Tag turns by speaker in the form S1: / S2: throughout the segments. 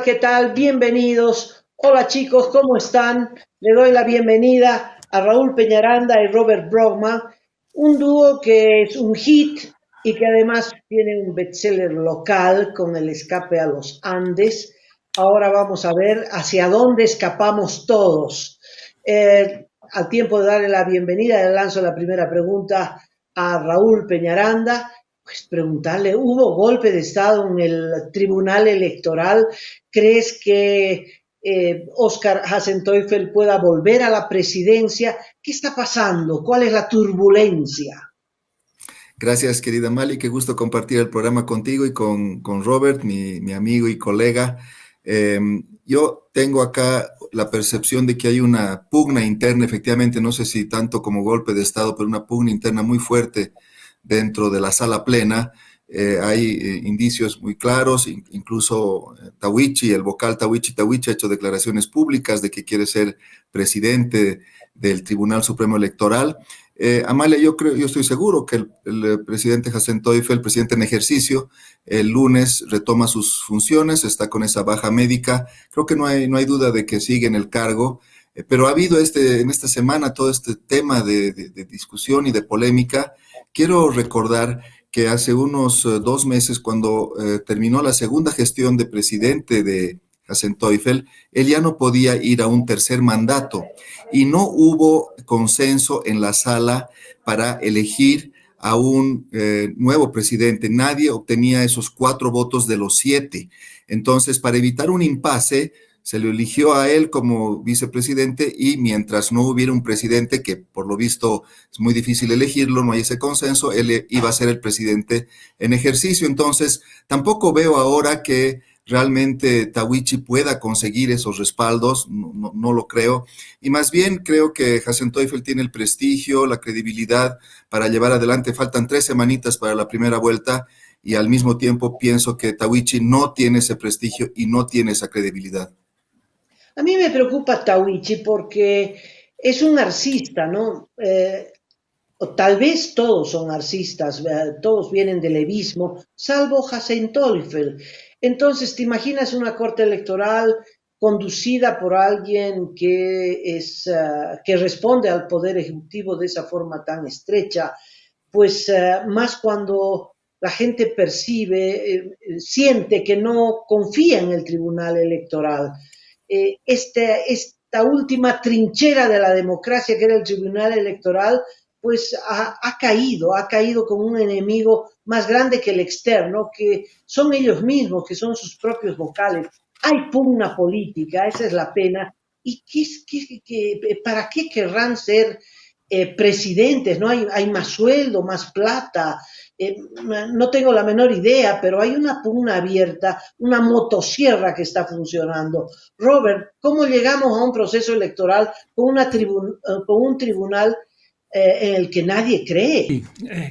S1: ¿qué tal? Bienvenidos. Hola chicos, ¿cómo están? Le doy la bienvenida a Raúl Peñaranda y Robert Brogman, un dúo que es un hit y que además tiene un bestseller local con El escape a los Andes. Ahora vamos a ver hacia dónde escapamos todos. Al tiempo de darle la bienvenida, le lanzo la primera pregunta a Raúl Peñaranda. Pues preguntarle, ¿hubo golpe de Estado en el Tribunal Electoral? ¿Crees que Oscar Hasenteufel pueda volver a la presidencia? ¿Qué está pasando? ¿Cuál es la turbulencia?
S2: Gracias, querida Mali. Qué gusto compartir el programa contigo y con Robert, mi amigo y colega. Eh, yo tengo acá la percepción de que hay una pugna interna, efectivamente, no sé si tanto como golpe de Estado, pero una pugna interna muy fuerte dentro de la sala plena. Hay indicios muy claros, incluso Tawichi, el vocal Tawichi ha hecho declaraciones públicas de que quiere ser presidente del Tribunal Supremo Electoral. Amalia, yo estoy seguro que el presidente Hasenteufel, el presidente en ejercicio, el lunes retoma sus funciones, está con esa baja médica. Creo que no hay duda de que sigue en el cargo, pero ha habido en esta semana todo este tema de discusión y de polémica. Quiero recordar que hace unos 2 meses, cuando terminó la segunda gestión de presidente de Hasenteufel, él ya no podía ir a un tercer mandato y no hubo consenso en la sala para elegir a un nuevo presidente. Nadie obtenía esos 4 votos de los 7. Entonces, para evitar un impasse, se lo eligió a él como vicepresidente y mientras no hubiera un presidente, que por lo visto es muy difícil elegirlo, no hay ese consenso, él iba a ser el presidente en ejercicio. Entonces, tampoco veo ahora que realmente Tawichi pueda conseguir esos respaldos, no lo creo. Y más bien creo que Hasenteufel tiene el prestigio, la credibilidad para llevar adelante. Faltan 3 semanitas para la primera vuelta y al mismo tiempo pienso que Tawichi no tiene ese prestigio y no tiene esa credibilidad.
S1: A mí me preocupa Tawichi porque es un narcisista, ¿no? O tal vez todos son narcisistas, todos vienen del levismo, salvo Hasenteufel. Entonces, ¿te imaginas una corte electoral conducida por alguien que responde al poder ejecutivo de esa forma tan estrecha? Pues más cuando la gente siente que no confía en el Tribunal Electoral. Esta última trinchera de la democracia que era el Tribunal Electoral, pues ha caído como un enemigo más grande que el externo, que son ellos mismos, que son sus propios vocales. Hay pugna política, esa es la pena. ¿Y para qué querrán ser presidentes? ¿No? Hay más sueldo, más plata. No tengo la menor idea, pero hay una pugna abierta, una motosierra que está funcionando. Robert, ¿cómo llegamos a un proceso electoral con un tribunal en el que nadie cree?
S3: Sí,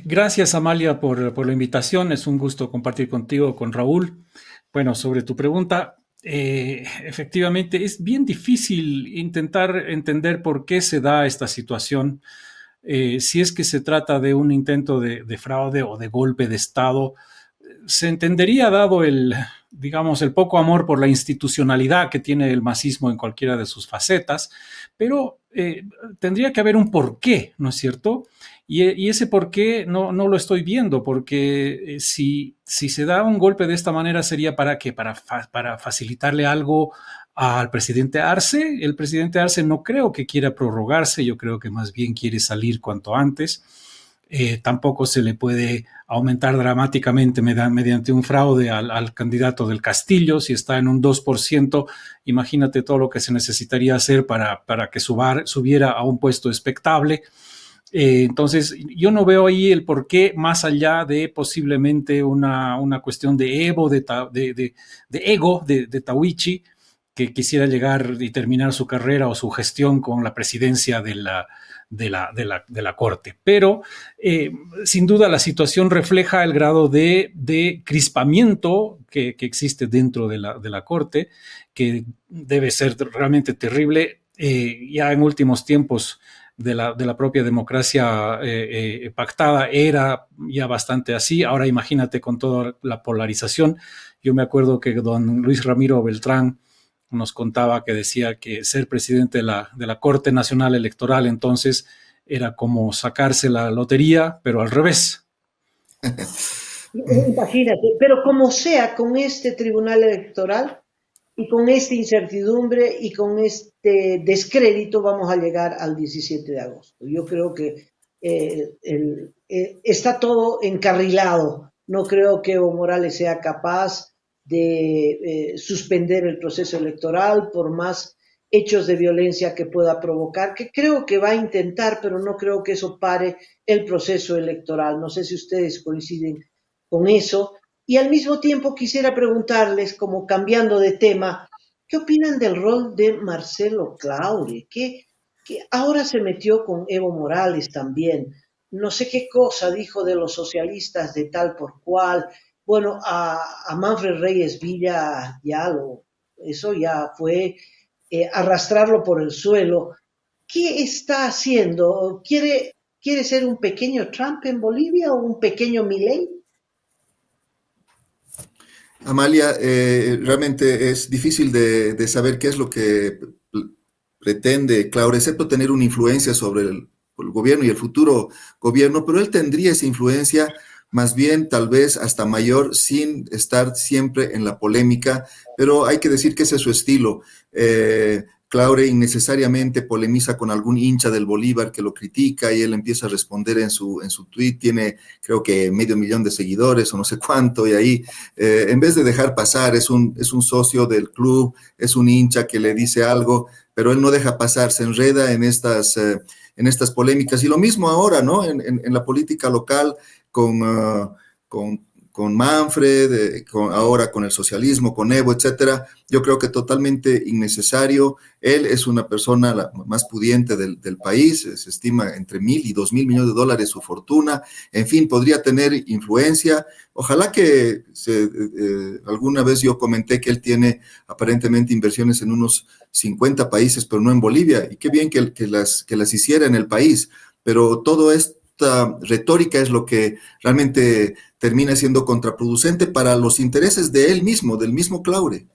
S3: gracias Amalia por la invitación. Es un gusto compartir contigo, con Raúl. Bueno, sobre tu pregunta, efectivamente es bien difícil intentar entender por qué se da esta situación. Si es que se trata de un intento de fraude o de golpe de Estado, se entendería dado digamos, el poco amor por la institucionalidad que tiene el masismo en cualquiera de sus facetas, pero tendría que haber un porqué, ¿no es cierto? Y ese porqué no lo estoy viendo, porque si se da un golpe de esta manera sería para qué, para facilitarle algo al presidente Arce. El presidente Arce no creo que quiera prorrogarse, yo creo que más bien quiere salir cuanto antes. Tampoco se le puede aumentar dramáticamente mediante un fraude al candidato del Castillo. Si está en un 2%, imagínate todo lo que se necesitaría hacer para que subiera a un puesto expectable. Entonces, yo no veo ahí el por qué, más allá de posiblemente una cuestión de ego de Tawichi, que quisiera llegar y terminar su carrera o su gestión con la presidencia de la Corte. Pero sin duda la situación refleja el grado de crispamiento que existe dentro de la Corte, que debe ser realmente terrible. Ya en últimos tiempos de la propia democracia pactada era ya bastante así. Ahora imagínate con toda la polarización. Yo me acuerdo que don Luis Ramiro Beltrán nos contaba que decía que ser presidente de la Corte Nacional Electoral entonces era como sacarse la lotería, pero al revés.
S1: Imagínate, pero como sea, con este tribunal electoral y con esta incertidumbre y con este descrédito vamos a llegar al 17 de agosto. Yo creo que está todo encarrilado. No creo que Evo Morales sea capaz de suspender el proceso electoral por más hechos de violencia que pueda provocar, que creo que va a intentar, pero no creo que eso pare el proceso electoral. No sé si ustedes coinciden con eso. Y al mismo tiempo quisiera preguntarles, como cambiando de tema, ¿qué opinan del rol de Marcelo Claure? Que ahora se metió con Evo Morales también. No sé qué cosa dijo de los socialistas de tal por cual. Bueno, a Manfred Reyes Villa eso ya fue arrastrarlo por el suelo. ¿Qué está haciendo? ¿Quiere ser un pequeño Trump en Bolivia o un pequeño Milei?
S2: Amalia, realmente es difícil de saber qué es lo que pretende Claudio, excepto tener una influencia sobre el gobierno y el futuro gobierno, pero él tendría esa influencia más bien tal vez hasta mayor sin estar siempre en la polémica, pero hay que decir que ese es su estilo. Claure innecesariamente polemiza con algún hincha del Bolívar que lo critica y él empieza a responder en su tweet, tiene creo que 500,000 de seguidores o no sé cuánto, y ahí en vez de dejar pasar, es un socio del club, es un hincha que le dice algo, pero él no deja pasar, se enreda en estas polémicas. Y lo mismo ahora, ¿no? En la política local con Manfred, ahora con el socialismo, con Evo, etcétera. Yo creo que totalmente innecesario. Él es una persona la más pudiente del país, se estima entre 1,000 y 2,000 millones de dólares su fortuna. En fin, podría tener influencia. Ojalá que alguna vez yo comenté que él tiene aparentemente inversiones en unos 50 países, pero no en Bolivia. Y qué bien que las hiciera en el país. Pero todo esto, esta retórica es lo que realmente termina siendo contraproducente para los intereses de él mismo, del mismo Claure.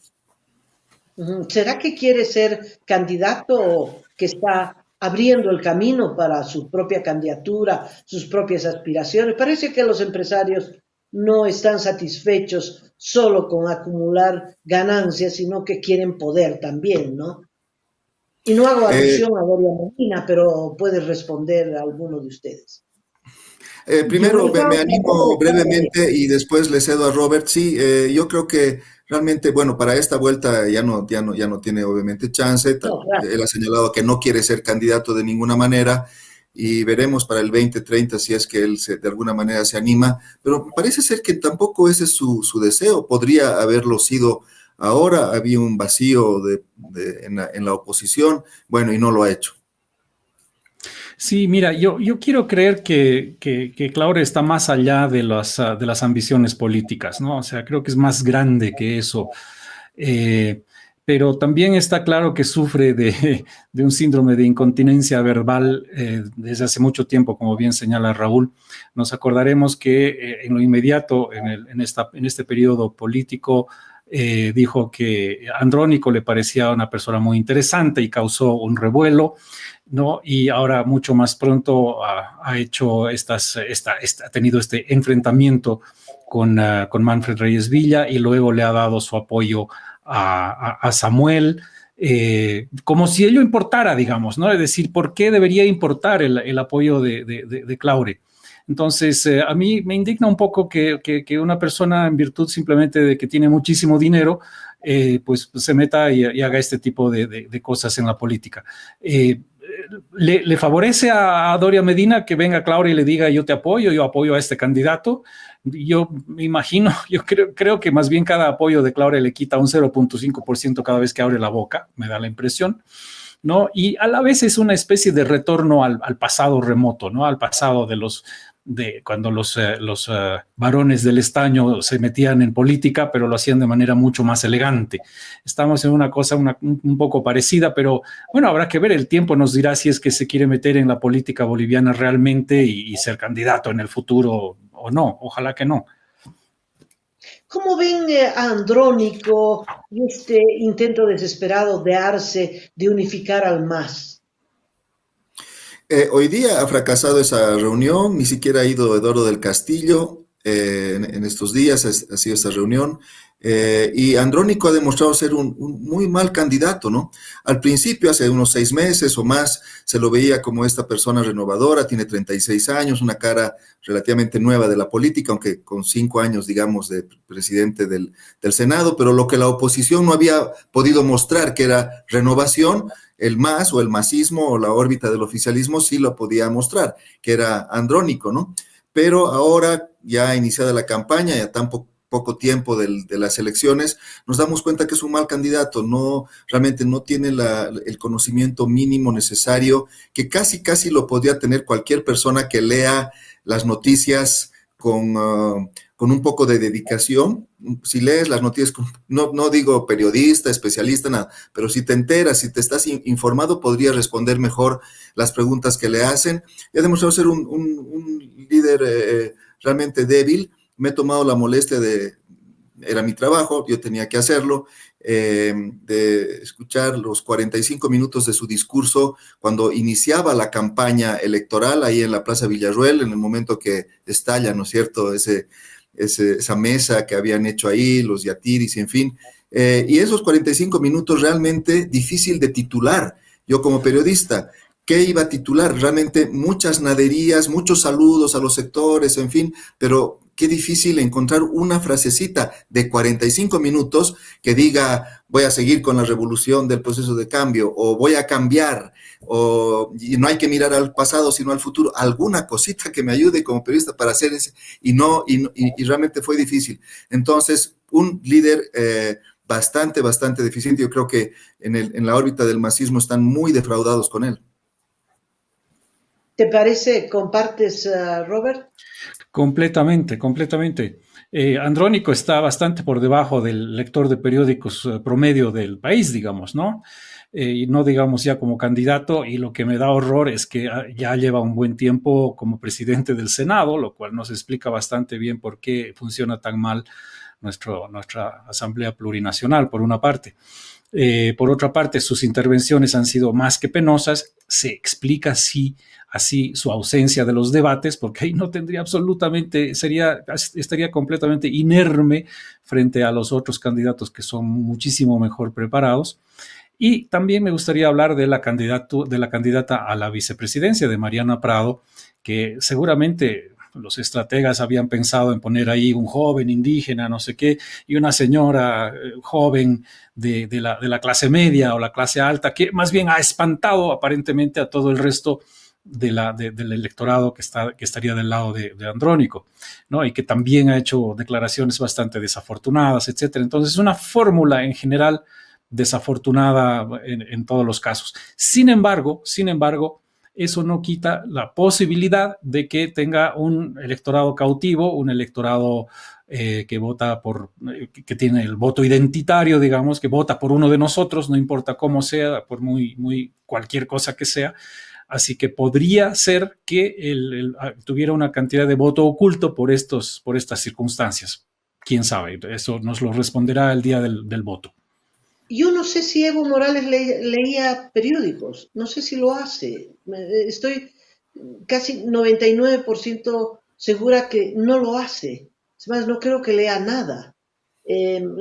S1: ¿Será que quiere ser candidato o que está abriendo el camino para su propia candidatura, sus propias aspiraciones? Parece que los empresarios no están satisfechos solo con acumular ganancias, sino que quieren poder también, ¿no? Y no hago alusión a Doria Medina, pero puede responder a alguno de ustedes.
S2: Primero me animo brevemente y después le cedo a Robert. Sí, yo creo que realmente, bueno, para esta vuelta ya no tiene obviamente chance.
S1: No, claro.
S2: Él ha señalado que no quiere ser candidato de ninguna manera y veremos para el 2030 si es que él de alguna manera se anima. Pero parece ser que tampoco ese es su deseo. Podría haberlo sido ahora. Había un vacío en la oposición. Bueno, y no lo ha hecho.
S3: Sí, mira, yo quiero creer que Claure está más allá de las ambiciones políticas, ¿no? O sea, creo que es más grande que eso. Pero también está claro que sufre de un síndrome de incontinencia verbal desde hace mucho tiempo, como bien señala Raúl. Nos acordaremos que en lo inmediato, en este periodo político, dijo que Andrónico le parecía una persona muy interesante y causó un revuelo, ¿no? Y ahora mucho más pronto ha hecho ha tenido este enfrentamiento con Manfred Reyes Villa y luego le ha dado su apoyo a Samuel, como si ello importara, digamos, ¿no? Es decir, ¿por qué debería importar el apoyo de Claure? Entonces, a mí me indigna un poco que una persona, en virtud simplemente de que tiene muchísimo dinero, pues se meta y haga este tipo de cosas en la política. ¿Le favorece a Doria Medina que venga Claudia y le diga yo apoyo a este candidato? Yo me imagino, yo creo que más bien cada apoyo de Claudia le quita un 0.5% cada vez que abre la boca, me da la impresión, ¿no? Y a la vez es una especie de retorno al pasado remoto, ¿no? Al pasado de cuando los varones del estaño se metían en política, pero lo hacían de manera mucho más elegante. Estamos en una cosa un poco parecida, pero bueno, habrá que ver, el tiempo nos dirá si es que se quiere meter en la política boliviana realmente y ser candidato en el futuro o no, ojalá que no.
S1: ¿Cómo ven a Andrónico y este intento desesperado de Arce de unificar al MAS?
S2: Hoy día ha fracasado esa reunión, ni siquiera ha ido Eduardo del Castillo en estos días, ha sido esta reunión, y Andrónico ha demostrado ser un muy mal candidato, ¿no? Al principio, hace unos 6 meses o más, se lo veía como esta persona renovadora, tiene 36 años, una cara relativamente nueva de la política, aunque con 5 años, digamos, de presidente del Senado, pero lo que la oposición no había podido mostrar, que era renovación, el MAS o el masismo o la órbita del oficialismo sí lo podía mostrar, que era Andrónico, ¿no? Pero ahora, ya iniciada la campaña, ya tan poco tiempo de las elecciones, nos damos cuenta que es un mal candidato, no, realmente no tiene el conocimiento mínimo necesario, que casi lo podría tener cualquier persona que lea las noticias con un poco de dedicación. Si lees las noticias, no digo periodista, especialista, nada, pero si te enteras, si te estás informado, podrías responder mejor las preguntas que le hacen. Y ha demostrado ser un líder realmente débil. Me he tomado la molestia era mi trabajo, yo tenía que hacerlo, de escuchar los 45 minutos de su discurso cuando iniciaba la campaña electoral ahí en la Plaza Villarruel, en el momento que estalla, ¿no es cierto?, esa mesa que habían hecho ahí, los yatiris, en fin. Y esos 45 minutos realmente difícil de titular. Yo como periodista, ¿qué iba a titular? Realmente muchas naderías, muchos saludos a los sectores, en fin, pero qué difícil encontrar una frasecita de 45 minutos que diga voy a seguir con la revolución del proceso de cambio, o voy a cambiar, y no hay que mirar al pasado sino al futuro, alguna cosita que me ayude como periodista para hacer ese, y realmente fue difícil. Entonces, un líder bastante deficiente. Yo creo que en la órbita del masismo están muy defraudados con él.
S1: ¿Te parece? ¿Compartes, Robert?
S3: Completamente. Andrónico está bastante por debajo del lector de periódicos promedio del país, digamos, ¿no? Y no digamos ya como candidato, y lo que me da horror es que ya lleva un buen tiempo como presidente del Senado, lo cual nos explica bastante bien por qué funciona tan mal nuestra Asamblea Plurinacional, por una parte. Por otra parte, sus intervenciones han sido más que penosas. Se explica así su ausencia de los debates, porque ahí no tendría estaría completamente inerme frente a los otros candidatos que son muchísimo mejor preparados. Y también me gustaría hablar de la candidata a la vicepresidencia, de Mariana Prado, que seguramente los estrategas habían pensado en poner ahí un joven indígena, no sé qué, y una señora joven de la clase media o la clase alta, que más bien ha espantado aparentemente a todo el resto del electorado que estaría del lado de Andrónico, ¿no? Y que también ha hecho declaraciones bastante desafortunadas, etcétera. Entonces, una fórmula en general desafortunada en todos los casos. Sin embargo, eso no quita la posibilidad de que tenga un electorado cautivo, un electorado que vota que tiene el voto identitario, digamos, que vota por uno de nosotros, no importa cómo sea, por muy cualquier cosa que sea. Así que podría ser que tuviera una cantidad de voto oculto por estas circunstancias. ¿Quién sabe? Eso nos lo responderá el día del voto.
S1: Yo no sé si Evo Morales leía periódicos, no sé si lo hace. Estoy casi 99% segura que no lo hace. Es más, no creo que lea nada.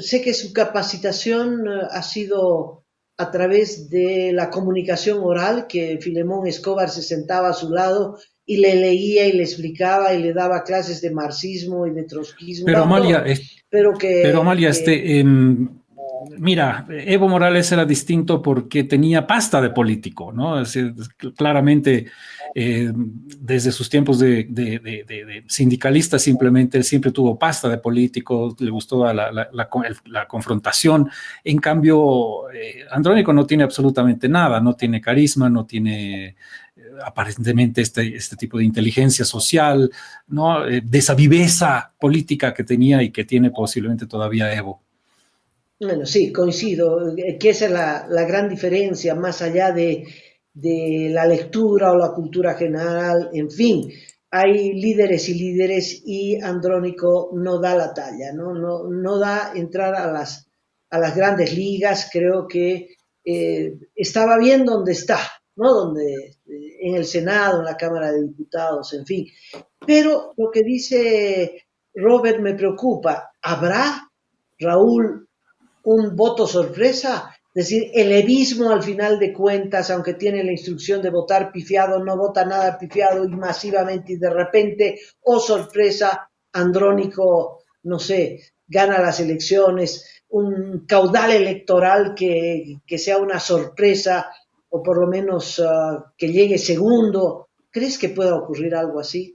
S1: Sé que su capacitación ha sido a través de la comunicación oral, que Filemón Escobar se sentaba a su lado y le leía y le explicaba y le daba clases de marxismo y de trotskismo,
S3: Pero Amalia, mira, Evo Morales era distinto porque tenía pasta de político, ¿no? Es decir, claramente, desde sus tiempos de sindicalista, simplemente él siempre tuvo pasta de político, le gustó la confrontación. En cambio, Andrónico no tiene absolutamente nada, no tiene carisma, no tiene aparentemente este tipo de inteligencia social, ¿no? De esa viveza política que tenía y que tiene posiblemente todavía Evo.
S1: Bueno, sí, coincido, que esa es la gran diferencia, más allá de la lectura o la cultura general, en fin. hay líderes y líderes y Andrónico no da la talla, no da entrar a las grandes ligas. Creo que estaba bien donde está, ¿no? En el Senado, en la Cámara de Diputados, en fin. Pero lo que dice Robert me preocupa. ¿Habrá, Raúl, un voto sorpresa? Es decir, el levismo al final de cuentas, aunque tiene la instrucción de votar pifiado, no vota nada pifiado y masivamente y de repente, oh sorpresa, Andrónico, no sé, gana las elecciones, un caudal electoral que sea una sorpresa o por lo menos que llegue segundo. ¿Crees que pueda ocurrir algo así?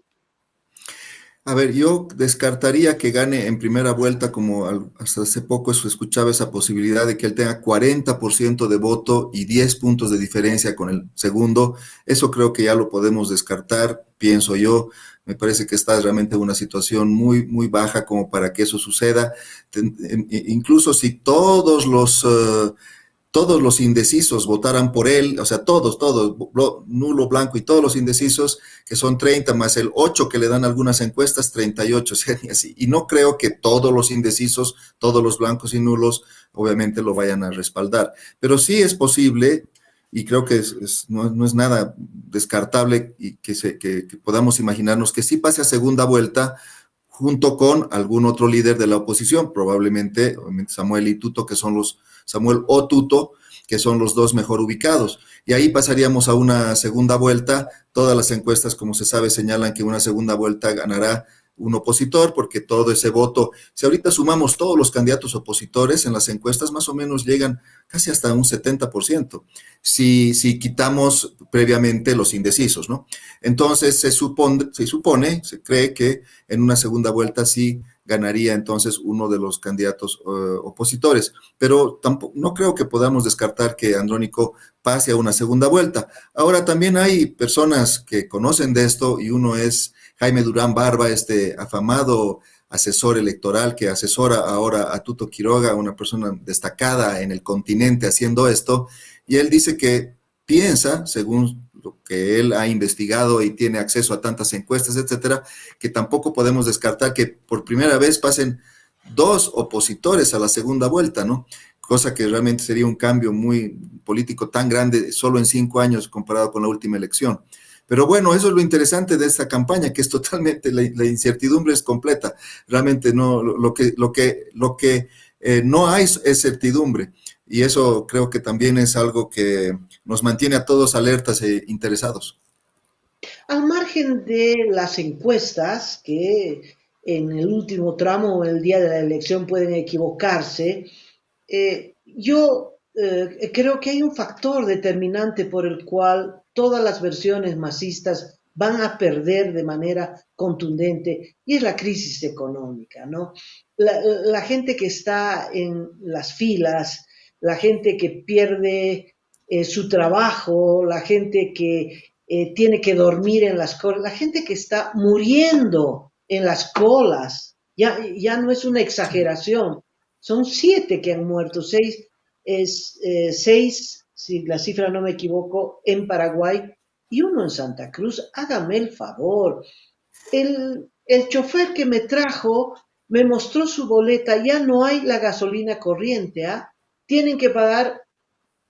S2: A ver, yo descartaría que gane en primera vuelta, como hasta hace poco escuchaba esa posibilidad de que él tenga 40% de voto y 10 puntos de diferencia con el segundo. Eso creo que ya lo podemos descartar, pienso yo. Me parece que está realmente en una situación muy, muy baja como para que eso suceda. Incluso si todos los indecisos votaran por él, o sea, todos, nulo, blanco y todos los indecisos, que son 30 más el 8 que le dan algunas encuestas, 38, o sea, y así. Y no creo que todos los indecisos, todos los blancos y nulos, obviamente lo vayan a respaldar. Pero sí es posible, y creo que no es nada descartable y que podamos imaginarnos que sí pase a segunda vuelta junto con algún otro líder de la oposición, probablemente Samuel y Tuto, Samuel o Tuto, que son los dos mejor ubicados. Y ahí pasaríamos a una segunda vuelta. Todas las encuestas, como se sabe, señalan que una segunda vuelta ganará un opositor, porque todo ese voto, si ahorita sumamos todos los candidatos opositores en las encuestas, más o menos llegan casi hasta un 70%, si quitamos previamente los indecisos, ¿no? Entonces se cree que en una segunda vuelta sí ganaría entonces uno de los candidatos opositores, pero tampoco, no creo que podamos descartar que Andrónico pase a una segunda vuelta. Ahora también hay personas que conocen de esto y uno es Jaime Durán Barba, este afamado asesor electoral que asesora ahora a Tuto Quiroga, una persona destacada en el continente haciendo esto, y él dice que piensa, según lo que él ha investigado y tiene acceso a tantas encuestas, etcétera, que tampoco podemos descartar que por primera vez pasen dos opositores a la segunda vuelta, ¿no? Cosa que realmente sería un cambio muy político tan grande solo en 5 años comparado con la última elección. Pero bueno, eso es lo interesante de esta campaña, que es totalmente, la incertidumbre es completa. Realmente no, lo que no hay es certidumbre. Y eso creo que también es algo que nos mantiene a todos alertas e interesados.
S1: Al margen de las encuestas, que en el último tramo o el día de la elección pueden equivocarse, yo creo que hay un factor determinante por el cual todas las versiones masistas van a perder de manera contundente y es la crisis económica, ¿no? La gente que está en las filas, la gente que pierde su trabajo, la gente que tiene que dormir en las colas, la gente que está muriendo en las colas, ya no es una exageración, son 7 que han muerto, 6, si la cifra no me equivoco, en Paraguay y uno en Santa Cruz. Hágame el favor. El chofer que me trajo me mostró su boleta, ya no hay la gasolina corriente, ¿ah? Tienen que pagar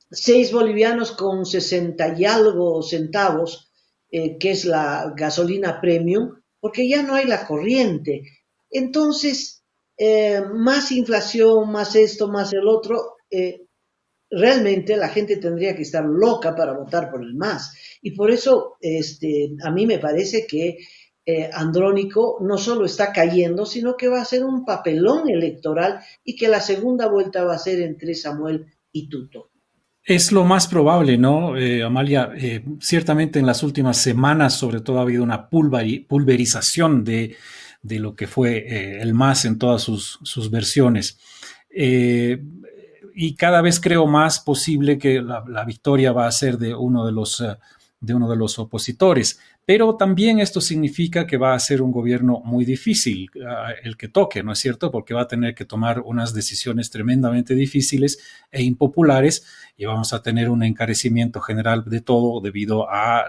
S1: 6 bolivianos con 60 y algo centavos, que es la gasolina premium, porque ya no hay la corriente. Entonces, más inflación, más esto, más el otro, realmente la gente tendría que estar loca para votar por el MAS. Y por eso a mí me parece que Andrónico no solo está cayendo, sino que va a ser un papelón electoral y que la segunda vuelta va a ser entre Samuel y Tuto.
S3: Es lo más probable, ¿no, Amalia? Ciertamente en las últimas semanas, sobre todo, ha habido una pulverización de lo que fue el MAS en todas sus versiones. Y cada vez creo más posible que la victoria va a ser de uno de los opositores. Pero también esto significa que va a ser un gobierno muy difícil, el que toque, ¿no es cierto? Porque va a tener que tomar unas decisiones tremendamente difíciles e impopulares y vamos a tener un encarecimiento general de todo debido a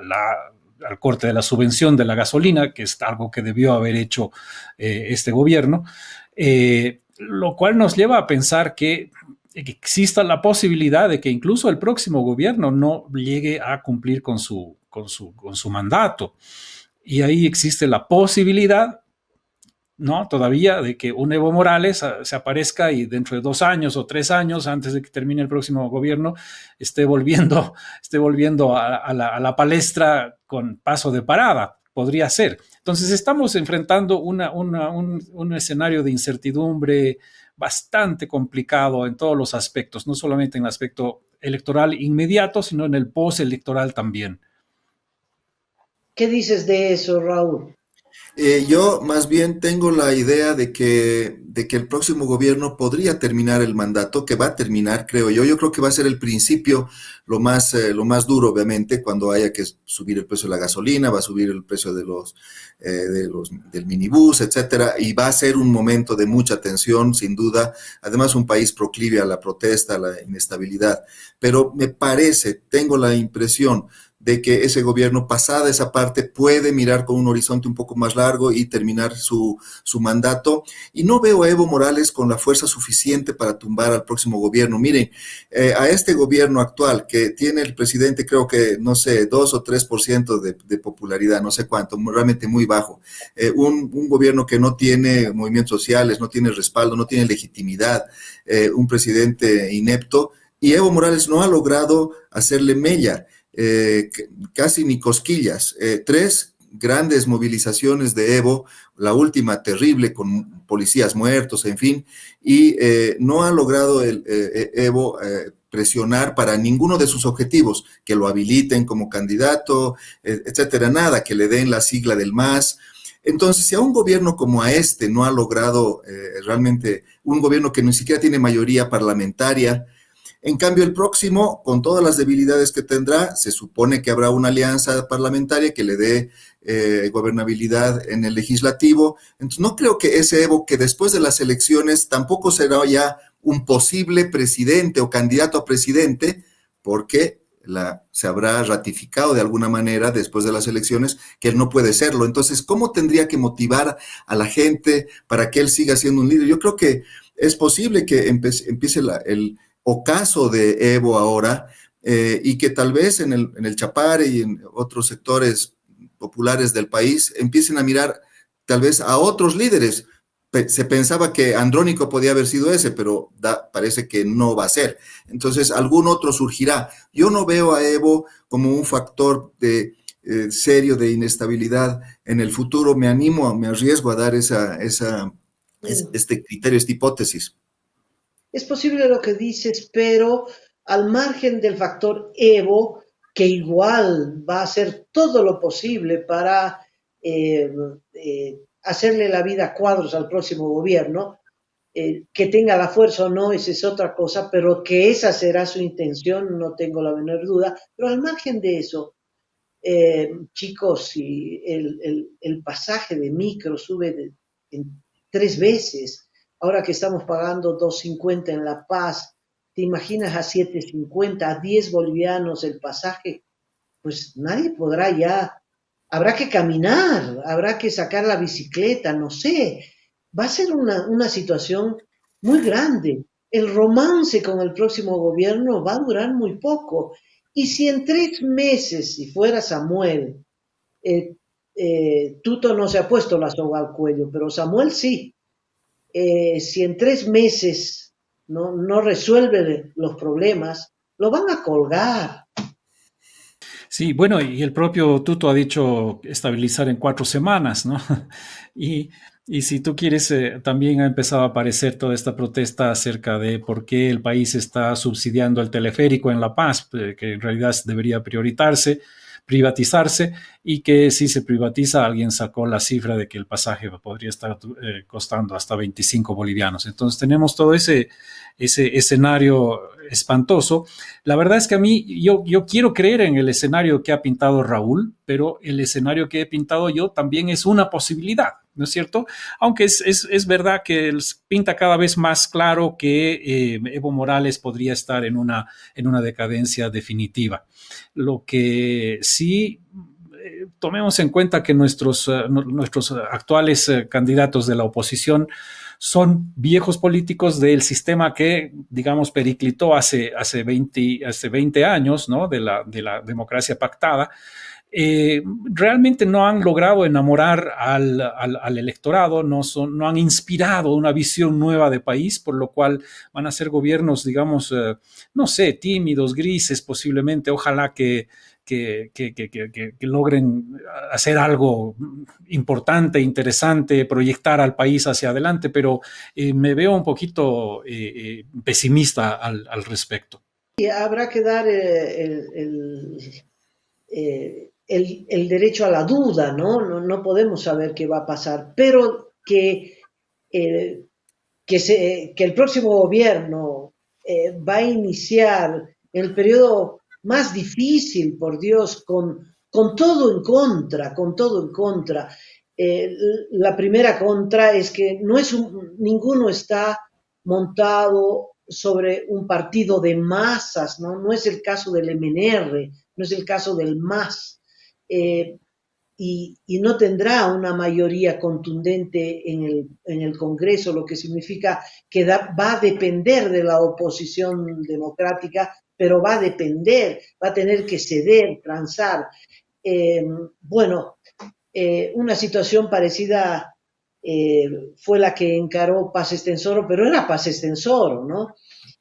S3: al corte de la subvención de la gasolina, que es algo que debió haber hecho este gobierno, lo cual nos lleva a pensar que exista la posibilidad de que incluso el próximo gobierno no llegue a cumplir con su mandato. Y ahí existe la posibilidad, ¿no? Todavía de que un Evo Morales se aparezca y dentro de 2 años o 3 años, antes de que termine el próximo gobierno, esté volviendo a la palestra con paso de parada. Podría ser. Entonces estamos enfrentando un escenario de incertidumbre bastante complicado en todos los aspectos, no solamente en el aspecto electoral inmediato, sino en el postelectoral también.
S1: ¿Qué dices de eso, Raúl?
S2: Yo más bien tengo la idea de que el próximo gobierno podría terminar el mandato, que va a terminar, creo yo. Yo creo que va a ser el principio lo más duro, obviamente, cuando haya que subir el precio de la gasolina, va a subir el precio del minibús, etcétera, y va a ser un momento de mucha tensión, sin duda. Además, un país proclive a la protesta, a la inestabilidad. Pero me parece, tengo la impresión de que ese gobierno, pasada esa parte, puede mirar con un horizonte un poco más largo y terminar su mandato. Y no veo a Evo Morales con la fuerza suficiente para tumbar al próximo gobierno. Miren, a este gobierno actual, que tiene el presidente, creo que, no sé, 2 o 3% de popularidad, no sé cuánto, realmente muy bajo. Un gobierno que no tiene movimientos sociales, no tiene respaldo, no tiene legitimidad, un presidente inepto, y Evo Morales no ha logrado hacerle mella. Casi ni cosquillas. 3 grandes movilizaciones de Evo, la última terrible con policías muertos, en fin, y no ha logrado Evo presionar para ninguno de sus objetivos, que lo habiliten como candidato, etcétera, nada, que le den la sigla del MAS. Entonces, si a un gobierno como a este no ha logrado realmente, un gobierno que ni siquiera tiene mayoría parlamentaria, en cambio, el próximo, con todas las debilidades que tendrá, se supone que habrá una alianza parlamentaria que le dé gobernabilidad en el legislativo. Entonces, no creo que ese Evo, que después de las elecciones tampoco será ya un posible presidente o candidato a presidente, porque se habrá ratificado de alguna manera después de las elecciones que él no puede serlo. Entonces, ¿cómo tendría que motivar a la gente para que él siga siendo un líder? Yo creo que es posible que empiece el ocaso de Evo ahora, y que tal vez en el Chapare y en otros sectores populares del país empiecen a mirar tal vez a otros líderes. Se pensaba que Andrónico podía haber sido ese, pero parece que no va a ser. Entonces, algún otro surgirá. Yo no veo a Evo como un factor serio de inestabilidad en el futuro. Me arriesgo a dar este criterio, esta hipótesis.
S1: Es posible lo que dices, pero al margen del factor Evo, que igual va a hacer todo lo posible para hacerle la vida a cuadros al próximo gobierno, que tenga la fuerza o no, esa es otra cosa, pero que esa será su intención, no tengo la menor duda. Pero al margen de eso, chicos, si el pasaje de micro sube en 3 veces, ahora que estamos pagando 2.50 en La Paz, ¿te imaginas a 7.50, a 10 bolivianos el pasaje? Pues nadie podrá ya, habrá que caminar, habrá que sacar la bicicleta, no sé. Va a ser una situación muy grande. El romance con el próximo gobierno va a durar muy poco. Y si en 3 meses, si fuera Samuel, Tuto no se ha puesto la soga al cuello, pero Samuel sí. Si en 3 meses no resuelve los problemas, lo van a colgar.
S3: Sí, bueno, y el propio Tuto ha dicho estabilizar en 4 semanas, ¿no? Y, y si tú quieres, también ha empezado a aparecer toda esta protesta acerca de por qué el país está subsidiando el teleférico en La Paz, que en realidad debería privatizarse, y que si se privatiza, alguien sacó la cifra de que el pasaje podría estar costando hasta 25 bolivianos. Entonces tenemos todo ese escenario espantoso. La verdad es que a mí, yo quiero creer en el escenario que ha pintado Raúl, pero el escenario que he pintado yo también es una posibilidad, ¿no es cierto? Aunque es verdad que pinta cada vez más claro que Evo Morales podría estar en una decadencia definitiva. Lo que sí, tomemos en cuenta que nuestros actuales candidatos de la oposición son viejos políticos del sistema que, digamos, periclitó hace 20 años, ¿no? De la democracia pactada. Realmente no han logrado enamorar al electorado, no han inspirado una visión nueva de país, por lo cual van a ser gobiernos, digamos, no sé, tímidos, grises posiblemente. Ojalá que logren hacer algo importante, interesante, proyectar al país hacia adelante, pero me veo un poquito pesimista al respecto.
S1: Y habrá que dar el derecho a la duda, ¿no? No podemos saber qué va a pasar, pero que el próximo gobierno va a iniciar el periodo más difícil, por Dios, con todo en contra, con todo en contra. La primera contra es que ninguno está montado sobre un partido de masas, ¿no? No es el caso del MNR, no es el caso del MAS, y no tendrá una mayoría contundente en el Congreso, lo que significa que va a depender de la oposición democrática, pero va a tener que ceder, transar. Bueno, una situación parecida fue la que encaró Paz Estenssoro, pero era Paz Estenssoro, ¿no?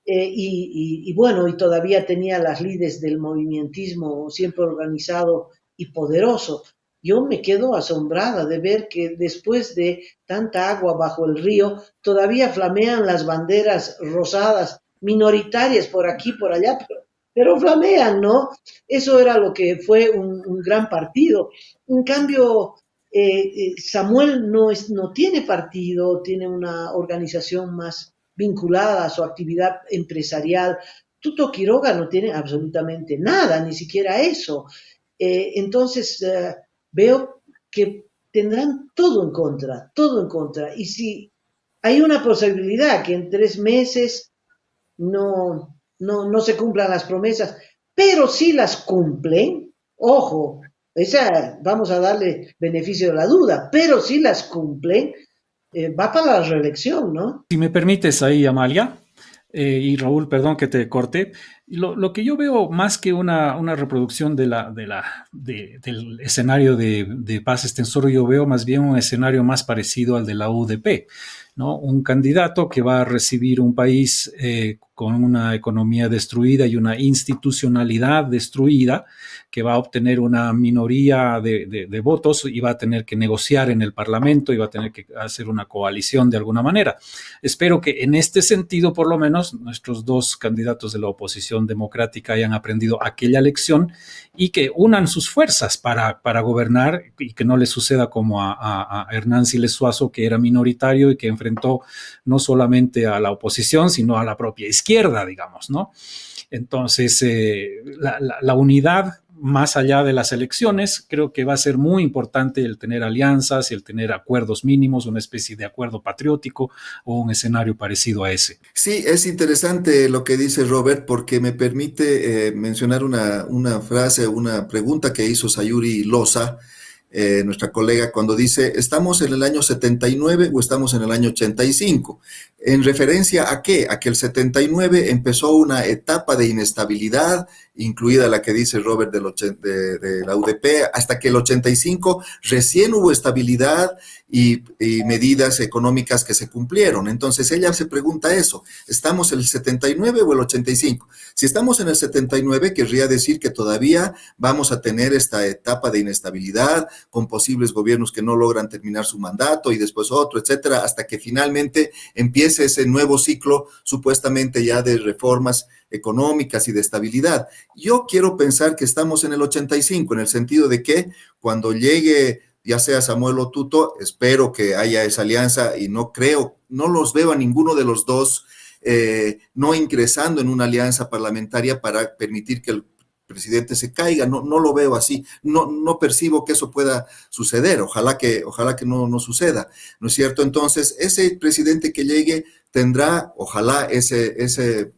S1: Y bueno, y todavía tenía las lides del movimentismo siempre organizado y poderoso. Yo me quedo asombrada de ver que después de tanta agua bajo el río, todavía flamean las banderas rosadas, minoritarias por aquí, por allá, pero flamean, ¿no? Eso era lo que fue un gran partido. En cambio, Samuel no tiene partido, tiene una organización más vinculada a su actividad empresarial. Tuto Quiroga no tiene absolutamente nada, ni siquiera eso. Entonces, veo que tendrán todo en contra, todo en contra. Y si hay una posibilidad que en 3 meses no se cumplan las promesas, pero si las cumplen, ojo, vamos a darle beneficio de la duda, pero si las cumplen, va para la reelección, ¿no?
S3: Si me permites ahí, Amalia, y Raúl, perdón que te corte, lo que yo veo más que una reproducción del escenario de Paz Estenssoro, yo veo más bien un escenario más parecido al de la UDP, ¿no? Un candidato que va a recibir un país con una economía destruida y una institucionalidad destruida, que va a obtener una minoría de votos y va a tener que negociar en el Parlamento y va a tener que hacer una coalición de alguna manera. Espero que en este sentido, por lo menos, nuestros dos candidatos de la oposición democrática hayan aprendido aquella lección y que unan sus fuerzas para gobernar y que no le suceda como a Hernán Siles Suazo, que era minoritario y que enfrentó no solamente a la oposición, sino a la propia izquierda, digamos, ¿no? Entonces, la unidad más allá de las elecciones, creo que va a ser muy importante el tener alianzas, el tener acuerdos mínimos, una especie de acuerdo patriótico o un escenario parecido a ese.
S2: Sí, es interesante lo que dice Robert porque me permite mencionar una frase, una pregunta que hizo Sayuri Loza, nuestra colega, cuando dice, ¿estamos en el año 79 o estamos en el año 85? ¿En referencia a qué? A que el 79 empezó una etapa de inestabilidad, incluida la que dice Robert de la UDP, hasta que el 85 recién hubo estabilidad y medidas económicas que se cumplieron. Entonces ella se pregunta eso, ¿estamos en el 79 o el 85? Si estamos en el 79, querría decir que todavía vamos a tener esta etapa de inestabilidad, con posibles gobiernos que no logran terminar su mandato y después otro, etcétera, hasta que finalmente empiece ese nuevo ciclo supuestamente ya de reformas económicas y de estabilidad. Yo quiero pensar que estamos en el 85, en el sentido de que cuando llegue ya sea Samuel o Tuto, espero que haya esa alianza y no los veo a ninguno de los dos no ingresando en una alianza parlamentaria para permitir que el presidente se caiga, no lo veo así, no percibo que eso pueda suceder, ojalá que no suceda, ¿no es cierto? Entonces, ese presidente que llegue tendrá, ojalá, ese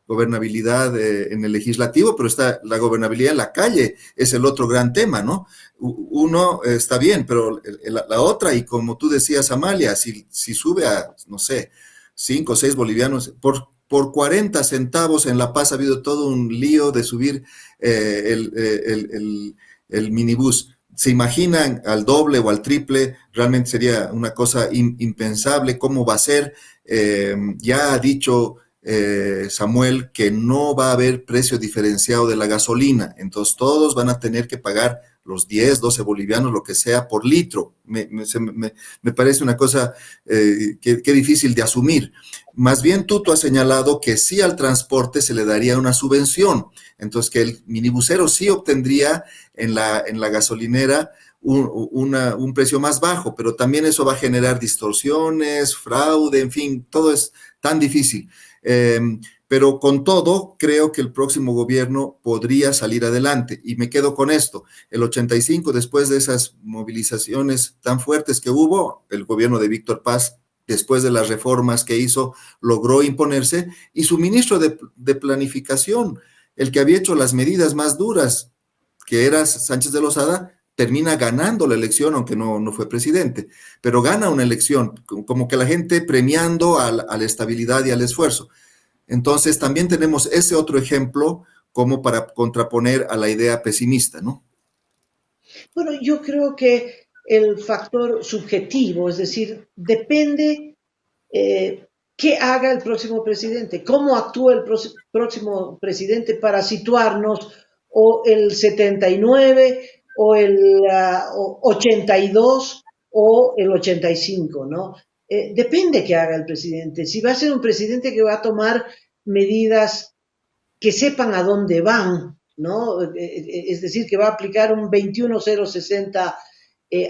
S2: gobernabilidad en el legislativo, pero está la gobernabilidad en la calle, es el otro gran tema, ¿no? Uno está bien, pero la otra, y como tú decías, Amalia, si sube a, no sé, 5 o 6 bolivianos, por 40 centavos en La Paz ha habido todo un lío de subir el minibús. ¿Se imaginan al doble o al triple? Realmente sería una cosa impensable. ¿Cómo va a ser? Ya ha dicho Samuel que no va a haber precio diferenciado de la gasolina, entonces todos van a tener que pagar los 10, 12 bolivianos, lo que sea, por litro. Me parece una cosa que difícil de asumir. Más bien tú has señalado que sí al transporte se le daría una subvención, entonces que el minibusero sí obtendría en la gasolinera un precio más bajo, pero también eso va a generar distorsiones, fraude, en fin, todo es tan difícil. Pero con todo, creo que el próximo gobierno podría salir adelante. Y me quedo con esto. El 85, después de esas movilizaciones tan fuertes que hubo, el gobierno de Víctor Paz, después de las reformas que hizo, logró imponerse. Y su ministro de Planificación, el que había hecho las medidas más duras, que era Sánchez de Lozada, termina ganando la elección, aunque no fue presidente, pero gana una elección, como que la gente premiando a la estabilidad y al esfuerzo. Entonces, también tenemos ese otro ejemplo como para contraponer a la idea pesimista, ¿no?
S1: Bueno, yo creo que el factor subjetivo, es decir, depende qué haga el próximo presidente, cómo actúa el próximo presidente para situarnos o el 79 o el 82 o el 85, ¿no? Depende qué haga el presidente. Si va a ser un presidente que va a tomar medidas que sepan a dónde van, ¿no? Es decir, que va a aplicar un 21060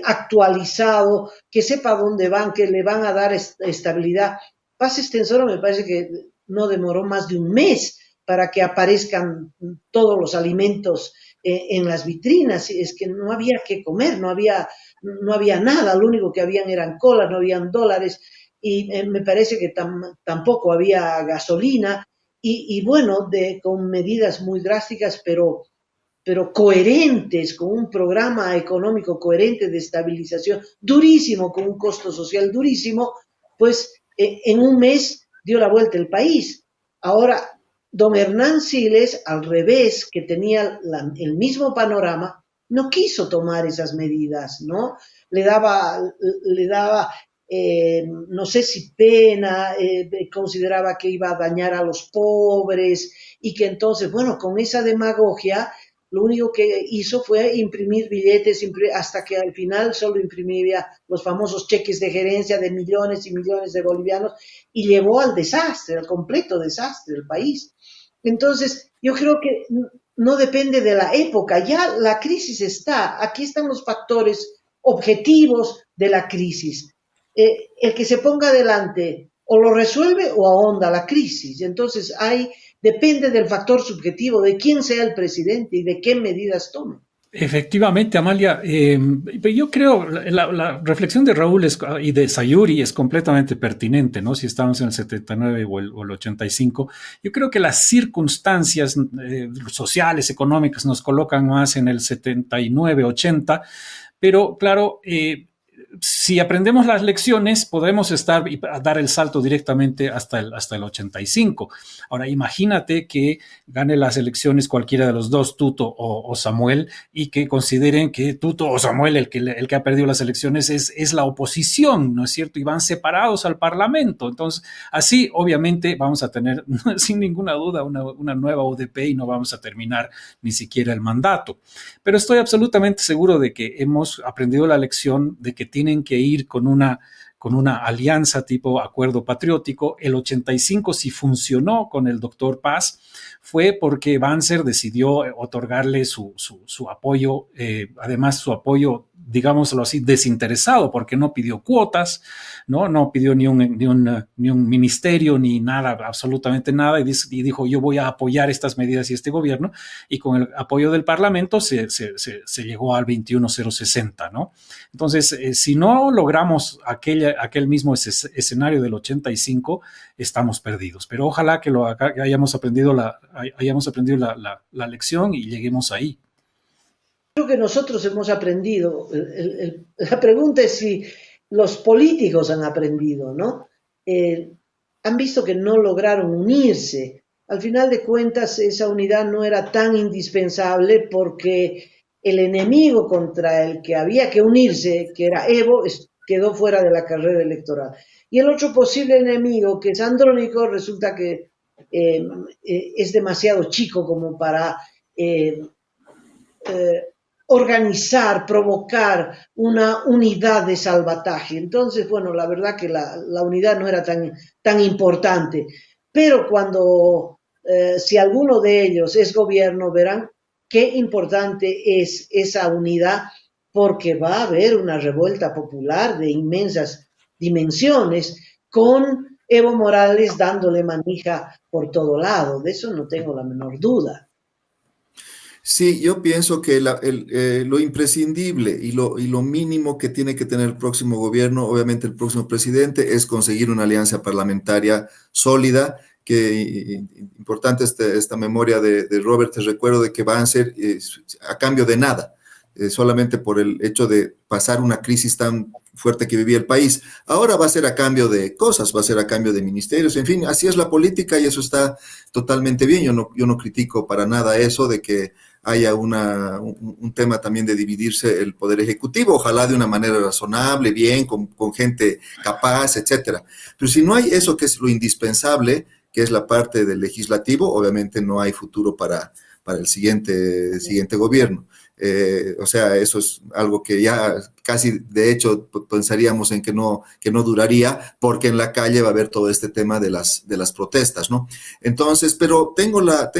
S1: actualizado, que sepa a dónde van, que le van a dar estabilidad. Paz Extensoro me parece que no demoró más de un mes para que aparezcan todos los alimentos en las vitrinas. Es que no había que comer, no había nada, lo único que habían eran colas, no habían dólares, y me parece que tampoco había gasolina, y bueno, con medidas muy drásticas, pero coherentes, con un programa económico coherente de estabilización durísimo, con un costo social durísimo, pues en un mes dio la vuelta el país. Ahora, don Hernán Siles, al revés, que tenía el mismo panorama, no quiso tomar esas medidas, ¿no? Le daba no sé si pena, consideraba que iba a dañar a los pobres y que entonces, bueno, con esa demagogia, lo único que hizo fue imprimir billetes hasta que al final solo imprimía los famosos cheques de gerencia de millones y millones de bolivianos y llevó al desastre, al completo desastre del país. Entonces, yo creo que no depende de la época, ya la crisis está, aquí están los factores objetivos de la crisis. El que se ponga adelante o lo resuelve o ahonda la crisis. Entonces, depende del factor subjetivo, de quién sea el presidente y de qué medidas tome.
S3: Efectivamente, Amalia, yo creo la reflexión de Raúl y de Sayuri es completamente pertinente, ¿no? Si estamos en el 79 o el 85, yo creo que las circunstancias sociales, económicas nos colocan más en el 79, 80, pero claro, si aprendemos las lecciones, podemos dar el salto directamente hasta el 85. Ahora, imagínate que gane las elecciones cualquiera de los dos, Tuto o Samuel, y que consideren que Tuto o Samuel, el que ha perdido las elecciones, es la oposición, ¿no es cierto? Y van separados al Parlamento. Entonces, así, obviamente, vamos a tener, sin ninguna duda, una nueva UDP y no vamos a terminar ni siquiera el mandato. Pero estoy absolutamente seguro de que hemos aprendido la lección de que tienen que ir con una alianza tipo acuerdo patriótico. El 85, si funcionó con el doctor Paz, fue porque Banzer decidió otorgarle su apoyo, además su apoyo digámoslo así, desinteresado, porque no pidió cuotas, no pidió ni un ministerio, ni nada, absolutamente nada, y dijo, yo voy a apoyar estas medidas y este gobierno, y con el apoyo del Parlamento se llegó al 21.060, ¿no? Entonces, si no logramos aquel mismo escenario del 85, estamos perdidos. Pero ojalá que hayamos aprendido la lección y lleguemos ahí.
S1: Creo que nosotros hemos aprendido. La pregunta es si los políticos han aprendido, ¿no? Han visto que no lograron unirse. Al final de cuentas, esa unidad no era tan indispensable porque el enemigo contra el que había que unirse, que era Evo, quedó fuera de la carrera electoral. Y el otro posible enemigo, que es Andrónico, resulta que es demasiado chico como para organizar, provocar una unidad de salvataje. Entonces, bueno, la verdad que la unidad no era tan importante. Pero cuando, si alguno de ellos es gobierno, verán qué importante es esa unidad, porque va a haber una revuelta popular de inmensas dimensiones con Evo Morales dándole manija por todo lado. De eso no tengo la menor duda.
S2: Sí, yo pienso que lo imprescindible y lo mínimo que tiene que tener el próximo gobierno, obviamente el próximo presidente, es conseguir una alianza parlamentaria sólida. Que importante esta memoria de Robert, te recuerdo de que van a ser a cambio de nada, solamente por el hecho de pasar una crisis tan fuerte que vivía el país. Ahora va a ser a cambio de cosas, va a ser a cambio de ministerios, en fin, así es la política y eso está totalmente bien. Yo no critico para nada eso de que haya un tema también de dividirse el poder ejecutivo, ojalá de una manera razonable, bien, con gente capaz, etcétera. Pero si no hay eso que es lo indispensable, que es la parte del legislativo, obviamente no hay futuro para el siguiente gobierno. O sea, eso es algo que ya casi, de hecho, pensaríamos en que no duraría, porque en la calle va a haber todo este tema de las protestas, ¿no? Entonces, pero tengo la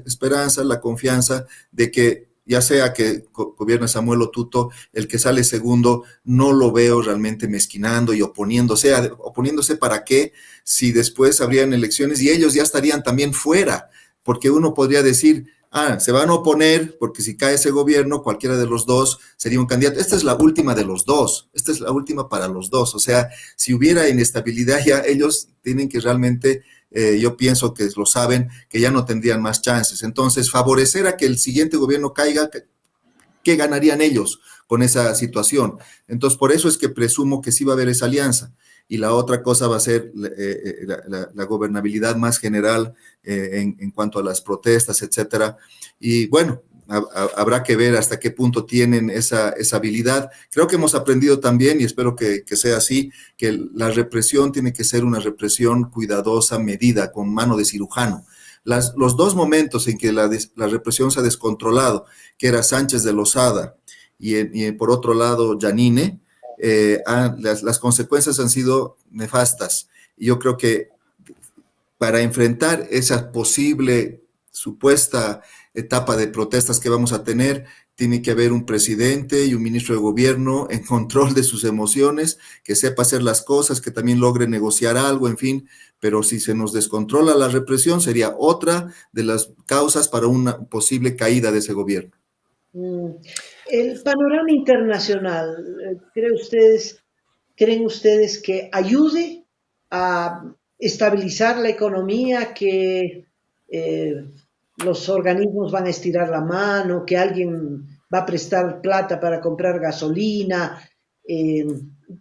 S2: esperanza, la confianza de que ya sea que gobierne Samuel o Tuto, el que sale segundo, no lo veo realmente mezquinando y oponiéndose. ¿Oponiéndose para qué? Si después habrían elecciones y ellos ya estarían también fuera, porque uno podría decir, se van a oponer porque si cae ese gobierno, cualquiera de los dos sería un candidato. Esta es la última de los dos, esta es la última para los dos. O sea, si hubiera inestabilidad ya ellos tienen que realmente, yo pienso que lo saben, que ya no tendrían más chances. Entonces, favorecer a que el siguiente gobierno caiga, ¿qué ganarían ellos con esa situación? Entonces, por eso es que presumo que sí va a haber esa alianza. Y la otra cosa va a ser la gobernabilidad más general en cuanto a las protestas, etcétera. Y bueno, habrá que ver hasta qué punto tienen esa habilidad. Creo que hemos aprendido también, y espero que sea así, que la represión tiene que ser una represión cuidadosa, medida, con mano de cirujano. Los dos momentos en que la represión se ha descontrolado, que era Sánchez de Lozada y por otro lado Yanine, las consecuencias han sido nefastas. Y yo creo que para enfrentar esa posible supuesta etapa de protestas que vamos a tener, tiene que haber un presidente y un ministro de gobierno en control de sus emociones, que sepa hacer las cosas, que también logre negociar algo, en fin. Pero si se nos descontrola la represión, sería otra de las causas para una posible caída de ese gobierno.
S1: El panorama internacional, ¿creen ustedes que ayude a estabilizar la economía, que los organismos van a estirar la mano, que alguien va a prestar plata para comprar gasolina?